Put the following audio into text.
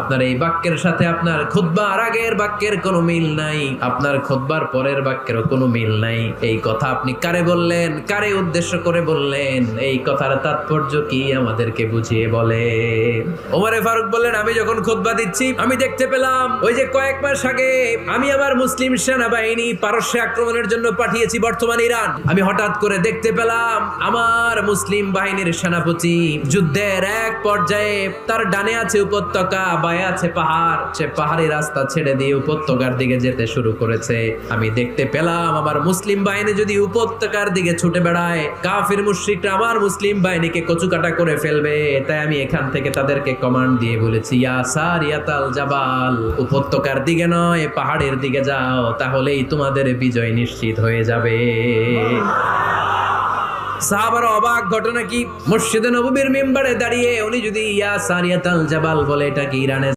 আপনার এই বাক্যের সাথে আপনার খুতবার আগের বাক্যের কোনো মিল নাই, আপনার খুতবার পরের বাক্যেরও কোনো মিল নাই। এই কথা আপনি কারে বললেন, কারে উদ্দেশ্য করে বললেন, এই কথার তাৎপর্য কি আমাদেরকে বুঝিয়ে বলে। ওমরে ফারুক বললেন, আমি যখন খুতবা দিচ্ছি আমি দেখতে পেলাম ওই যে কয়েক মাস আগে আমি আমার মুসলিম সেনাবাহিনী পারস্যে আক্রমণের জন্য পাঠিয়েছি বর্তমান ইরান। আমি হঠাৎ করে দেখতে পেলাম আমার মুসলিম বাহিনীর সেনাপতি যুদ্ধের এক পর্যায়ে তার ডানে আছে উপত্যকা, বায়ে আছে পাহাড়, সে পাহাড়ি রাস্তা ছেড়ে দিয়ে উপত্যকার দিকে যেতে শুরু করেছে। আমি দেখতে পেলাম আমার মুসলিম বাহিনী যদি উপত্যকার দিকে ছুটে বেড়ায়, কাফির মুশরিকরা আমার মুসলিম বাহিনীকে কচুকাটা করে ফেলবে। তাই আমি এখান থেকে তাদেরকে কমান্ড দিয়ে বলেছি, ইয়া সারিয়াতাল জাবাল, উপত্যকার দিকে নয় পাহাড়ের দিকে যাও, তাহলেই তোমাদের বিজয় নিশ্চিত হয়ে যাবে। সাহাবারা অবাক, ঘটনা কি? মসজিদে নববীর মিম্বারে দাঁড়িয়ে উনি যদি ইয়া সারিয়াতাল জাবাল বলে, এটা কি ইরানে